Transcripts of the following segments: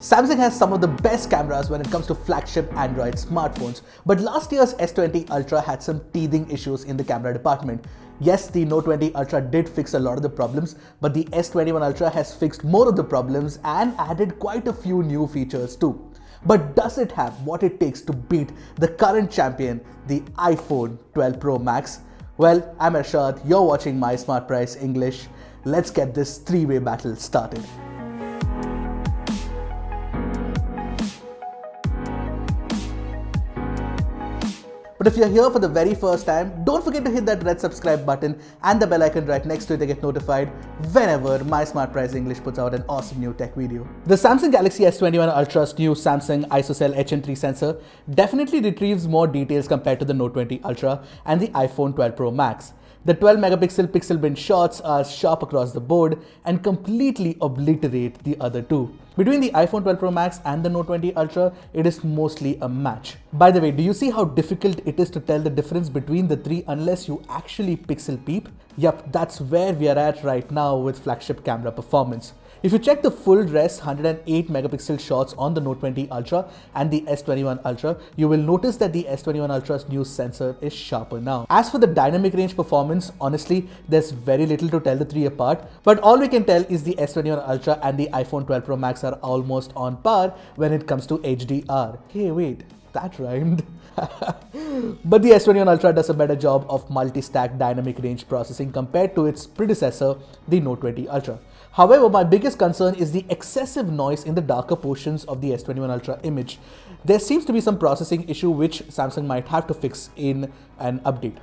Samsung has some of the best cameras when it comes to flagship Android smartphones, but last year's S20 Ultra had some teething issues in the camera department. Yes, the Note 20 Ultra did fix a lot of the problems, but the S21 Ultra has fixed more of the problems and added quite a few new features too. But does it have what it takes to beat the current champion, the iPhone 12 Pro Max? Well, I'm Arshad, you're watching My Smart Price English. Let's get this three-way battle started. But if you're here for the very first time, don't forget to hit that red subscribe button and the bell icon right next to it to get notified whenever My Smart Price English puts out an awesome new tech video. The Samsung Galaxy S21 Ultra's new Samsung ISOCELL HM3 sensor definitely retrieves more details compared to the Note 20 Ultra and the iPhone 12 Pro Max. The 12 megapixel pixel bin shots are sharp across the board and completely obliterate the other two. Between the iPhone 12 Pro Max and the Note 20 Ultra, it is mostly a match. By the way, do you see how difficult it is to tell the difference between the three unless you actually pixel peep? Yup, that's where we are at right now with flagship camera performance. If you check the full res 108 megapixel shots on the Note 20 Ultra and the S21 Ultra, you will notice that the S21 Ultra's new sensor is sharper now. As for the dynamic range performance, honestly, there's very little to tell the three apart, but all we can tell is the S21 Ultra and the iPhone 12 Pro Max are almost on par when it comes to HDR. Hey, wait, that rhymed. But the S21 Ultra does a better job of multi-stack dynamic range processing compared to its predecessor, the Note 20 Ultra. However, my biggest concern is the excessive noise in the darker portions of the S21 Ultra image. There seems to be some processing issue which Samsung might have to fix in an update.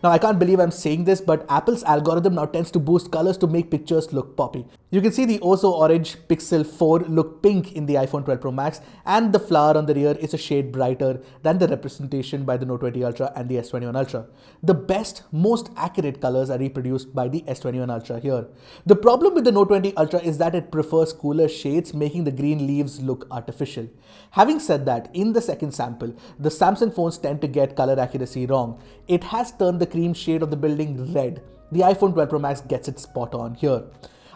Now, I can't believe I'm saying this, but Apple's algorithm now tends to boost colors to make pictures look poppy. You can see the Oso Orange Pixel 4 look pink in the iPhone 12 Pro Max, and the flower on the rear is a shade brighter than the representation by the Note 20 Ultra and the S21 Ultra. The best, most accurate colors are reproduced by the S21 Ultra here. The problem with the Note 20 Ultra is that it prefers cooler shades, making the green leaves look artificial. Having said that, in the second sample, the Samsung phones tend to get color accuracy wrong. It has turned the cream shade of the building red. The iPhone 12 Pro Max gets it spot on here.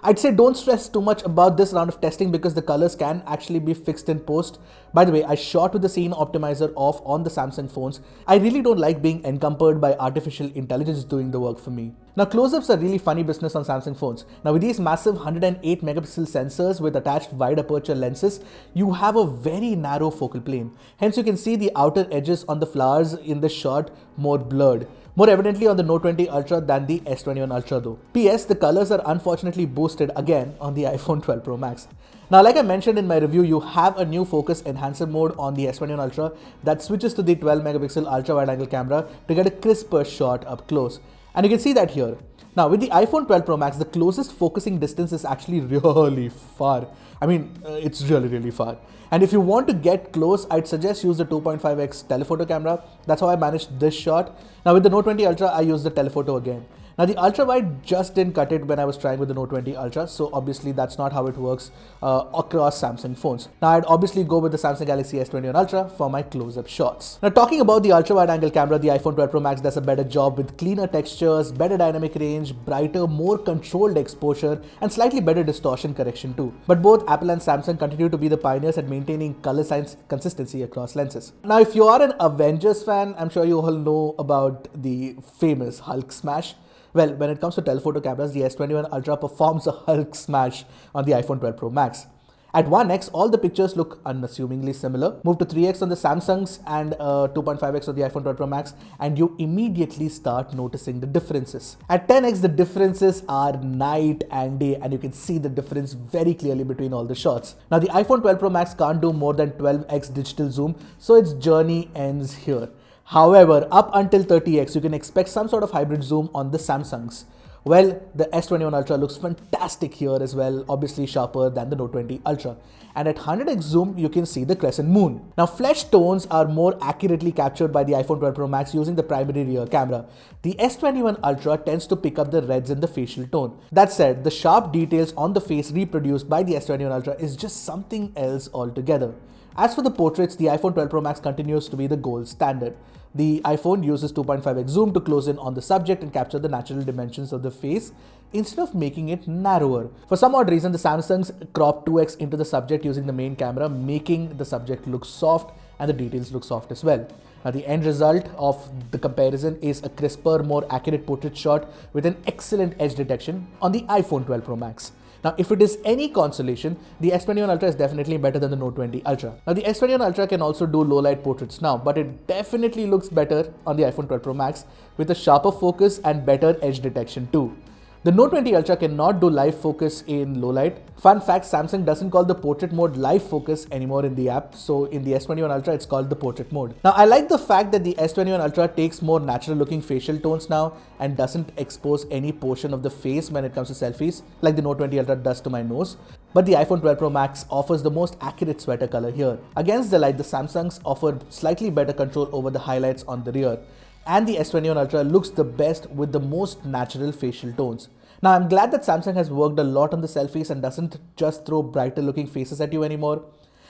I'd say don't stress too much about this round of testing because the colors can actually be fixed in post. By the way, I shot with the scene optimizer off on the Samsung phones. I really don't like being encumbered by artificial intelligence doing the work for me. Now, close-ups are really funny business on Samsung phones. Now, with these massive 108 megapixel sensors with attached wide aperture lenses, you have a very narrow focal plane. Hence, you can see the outer edges on the flowers in the shot more blurred. More evidently on the Note 20 Ultra than the S21 Ultra though. PS, the colors are unfortunately boosted again on the iPhone 12 Pro Max. Now, like I mentioned in my review, you have a new focus enhancer mode on the S21 Ultra that switches to the 12 megapixel ultra wide angle camera to get a crisper shot up close. And you can see that here. Now, with the iPhone 12 Pro Max, the closest focusing distance is actually really far. I mean, it's really far. And if you want to get close, I'd suggest use the 2.5x telephoto camera. That's how I managed this shot. Now, with the Note 20 Ultra, I used the telephoto again. Now, the ultra wide just didn't cut it when I was trying with the Note 20 Ultra, so obviously that's not how it works across Samsung phones. Now, I'd obviously go with the Samsung Galaxy S21 Ultra for my close-up shots. Now, talking about the ultra wide angle camera, the iPhone 12 Pro Max does a better job with cleaner textures, better dynamic range, brighter, more controlled exposure, and slightly better distortion correction too. But both Apple and Samsung continue to be the pioneers at maintaining color science consistency across lenses. Now, if you are an Avengers fan, I'm sure you all know about the famous Hulk smash. Well, when it comes to telephoto cameras, the S21 Ultra performs a Hulk smash on the iPhone 12 Pro Max. At 1x, all the pictures look unassumingly similar. Move to 3x on the Samsungs and 2.5x on the iPhone 12 Pro Max, and you immediately start noticing the differences. At 10x, the differences are night and day, and you can see the difference very clearly between all the shots. Now, the iPhone 12 Pro Max can't do more than 12x digital zoom, so its journey ends here. However, up until 30x, you can expect some sort of hybrid zoom on the Samsungs. Well, the S21 Ultra looks fantastic here as well, obviously sharper than the Note 20 Ultra. And at 100x zoom, you can see the crescent moon. Now, flesh tones are more accurately captured by the iPhone 12 Pro Max using the primary rear camera. The S21 Ultra tends to pick up the reds in the facial tone. That said, the sharp details on the face reproduced by the S21 Ultra is just something else altogether. As for the portraits, the iPhone 12 Pro Max continues to be the gold standard. The iPhone uses 2.5x zoom to close in on the subject and capture the natural dimensions of the face instead of making it narrower. For some odd reason, the Samsung's cropped 2x into the subject using the main camera, making the subject look soft and the details look soft as well. Now, the end result of the comparison is a crisper, more accurate portrait shot with an excellent edge detection on the iPhone 12 Pro Max. Now, if it is any consolation, the S21 Ultra is definitely better than the Note 20 Ultra. Now, the S21 Ultra can also do low light portraits now, but it definitely looks better on the iPhone 12 Pro Max with a sharper focus and better edge detection too. The Note 20 Ultra cannot do live focus in low light. Fun fact, Samsung doesn't call the portrait mode live focus anymore in the app. So in the S21 Ultra, it's called the portrait mode. Now, I like the fact that the S21 Ultra takes more natural looking facial tones now and doesn't expose any portion of the face when it comes to selfies like the Note 20 Ultra does to my nose. But the iPhone 12 Pro Max offers the most accurate sweater color here. Against the light, the Samsungs offer slightly better control over the highlights on the rear. And the S21 Ultra looks the best with the most natural facial tones. Now, I'm glad that Samsung has worked a lot on the selfies and doesn't just throw brighter looking faces at you anymore.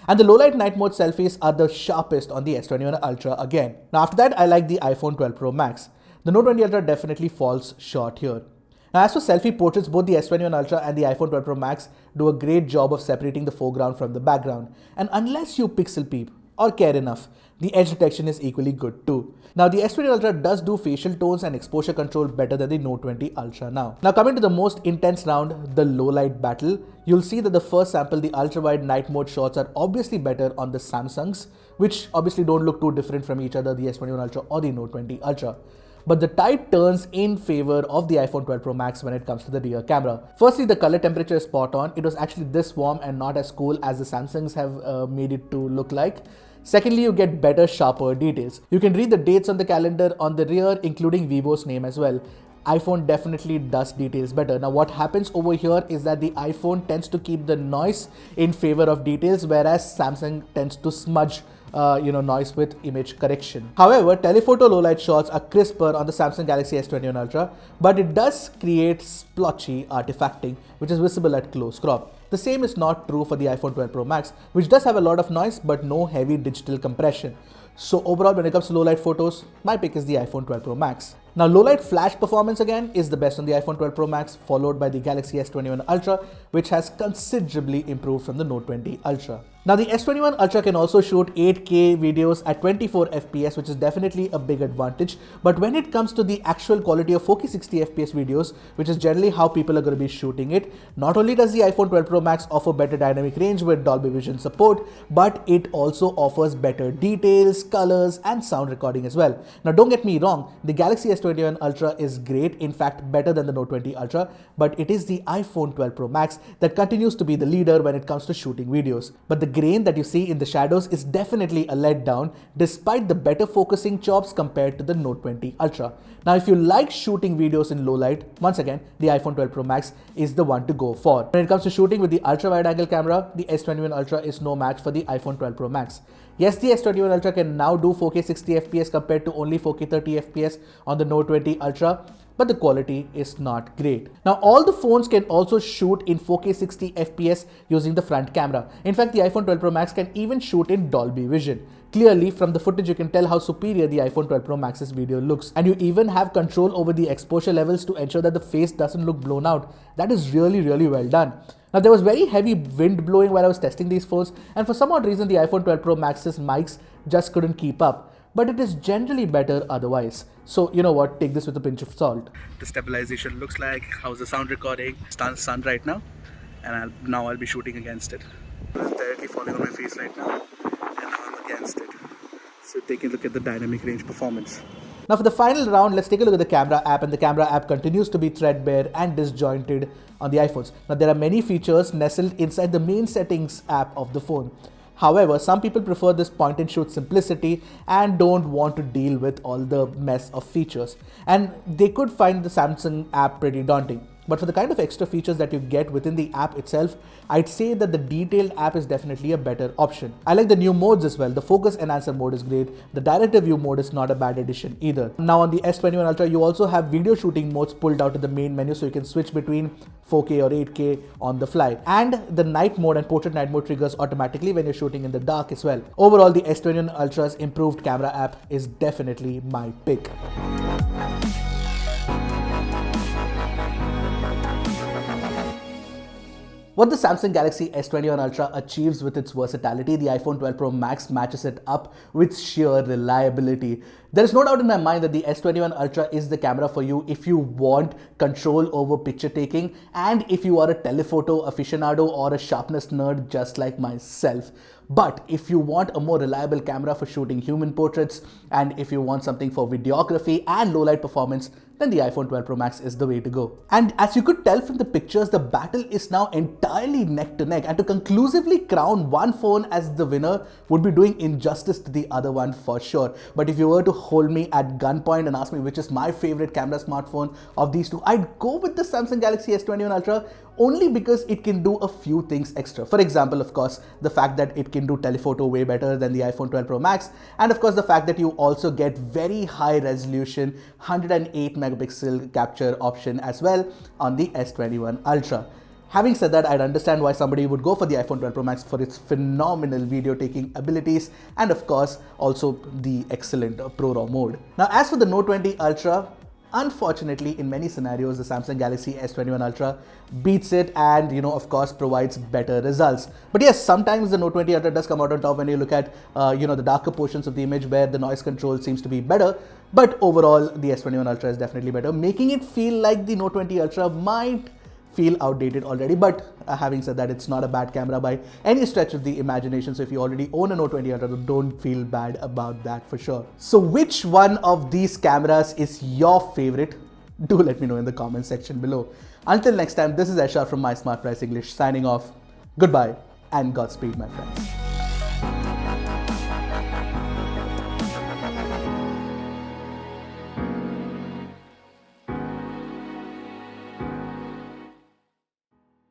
And the low light night mode selfies are the sharpest on the S21 Ultra again. Now, after that, I like the iPhone 12 Pro Max. The Note 20 Ultra definitely falls short here. Now, as for selfie portraits, both the S21 Ultra and the iPhone 12 Pro Max do a great job of separating the foreground from the background. And unless you pixel peep or care enough, the edge detection is equally good too. Now, the S20 Ultra does do facial tones and exposure control better than the Note 20 Ultra now. Now, coming to the most intense round, the low light battle, you'll see that the first sample, the ultra wide night mode shots are obviously better on the Samsungs, which obviously don't look too different from each other, the S21 Ultra or the Note 20 Ultra. But the tide turns in favor of the iPhone 12 Pro Max when it comes to the rear camera. Firstly, the color temperature is spot on. It was actually this warm and not as cool as the Samsungs have made it to look like. Secondly, you get better, sharper details. You can read the dates on the calendar on the rear, including Vivo's name as well. iPhone definitely does details better. Now, what happens over here is that the iPhone tends to keep the noise in favor of details, whereas Samsung tends to smudge noise with image correction. However, telephoto low light shots are crisper on the Samsung Galaxy S21 Ultra, but it does create splotchy artifacting, which is visible at close crop. The same is not true for the iPhone 12 Pro Max, which does have a lot of noise but no heavy digital compression. So overall, when it comes to low light photos, my pick is the iPhone 12 Pro Max. Now, low light flash performance again is the best on the iPhone 12 Pro Max, followed by the Galaxy S21 Ultra, which has considerably improved from the Note 20 Ultra. Now, the S21 Ultra can also shoot 8K videos at 24 FPS, which is definitely a big advantage. But when it comes to the actual quality of 4K 60 FPS videos, which is generally how people are going to be shooting it, not only does the iPhone 12 Pro Max offer better dynamic range with Dolby Vision support, but it also offers better details, colors, and sound recording as well. Now, don't get me wrong, the Galaxy S21 Ultra is great, in fact better than the Note 20 Ultra, but it is the iPhone 12 Pro Max that continues to be the leader when it comes to shooting videos. But the grain that you see in the shadows is definitely a letdown despite the better focusing chops compared to the Note 20 Ultra. Now, if you like shooting videos in low light, once again, the iPhone 12 Pro Max is the one to go for. When it comes to shooting with the ultra wide angle camera, the S21 Ultra is no match for the iPhone 12 Pro Max. Yes, the S21 Ultra can now do 4K 60 FPS compared to only 4K 30 FPS on the Note 20 Ultra, but the quality is not great. Now, all the phones can also shoot in 4K 60 FPS using the front camera. In fact, the iPhone 12 Pro Max can even shoot in Dolby Vision. Clearly, from the footage, you can tell how superior the iPhone 12 Pro Max's video looks. And you even have control over the exposure levels to ensure that the face doesn't look blown out. That is really, really well done. Now, there was very heavy wind blowing while I was testing these phones, and for some odd reason, the iPhone 12 Pro Max's mics just couldn't keep up. But it is generally better otherwise. So, you know what, take this with a pinch of salt. The stabilization looks like, how's the sound recording? It's sun right now, and now I'll be shooting against it. It's directly falling on my face right now, and now I'm against it. So take a look at the dynamic range performance. Now, for the final round, let's take a look at the camera app, and the camera app continues to be threadbare and disjointed on the iPhones. Now, there are many features nestled inside the main settings app of the phone. However, some people prefer this point and shoot simplicity and don't want to deal with all the mess of features. And they could find the Samsung app pretty daunting. But for the kind of extra features that you get within the app itself, I'd say that the detailed app is definitely a better option. I like the new modes as well. The focus enhancer mode is great. The director view mode is not a bad addition either. Now on the S21 Ultra, you also have video shooting modes pulled out of the main menu, so you can switch between 4K or 8K on the fly. And the night mode and portrait night mode triggers automatically when you're shooting in the dark as well. Overall, the S21 Ultra's improved camera app is definitely my pick. What the Samsung Galaxy S21 Ultra achieves with its versatility, the iPhone 12 Pro Max matches it up with sheer reliability. There is no doubt in my mind that the S21 Ultra is the camera for you if you want control over picture taking and if you are a telephoto aficionado or a sharpness nerd just like myself. But if you want a more reliable camera for shooting human portraits and if you want something for videography and low light performance, then the iPhone 12 Pro Max is the way to go. And as you could tell from the pictures, the battle is now entirely neck to neck, and to conclusively crown one phone as the winner would be doing injustice to the other one for sure. But if you were to hold me at gunpoint and ask me which is my favorite camera smartphone of these two, I'd go with the Samsung Galaxy S21 Ultra only because it can do a few things extra. For example, of course, the fact that it can do telephoto way better than the iPhone 12 Pro Max, and of course the fact that you also get very high resolution 108 megapixel capture option as well on the S21 Ultra. Having said that, I'd understand why somebody would go for the iPhone 12 Pro Max for its phenomenal video taking abilities and of course also the excellent ProRAW mode. Now as for the Note 20 Ultra, unfortunately, in many scenarios, the Samsung Galaxy S21 Ultra beats it and, of course, provides better results. But yes, sometimes the Note 20 Ultra does come out on top when you look at, the darker portions of the image where the noise control seems to be better. But overall, the S21 Ultra is definitely better, making it feel like the Note 20 Ultra might feel outdated already. But having said that, it's not a bad camera by any stretch of the imagination. So if you already own a Note 20 Ultra, don't feel bad about that for sure. So which one of these cameras is your favorite? Do let me know in the comment section below. Until next time, this is Aishar from My Smart Price English signing off. Goodbye and Godspeed, my friends.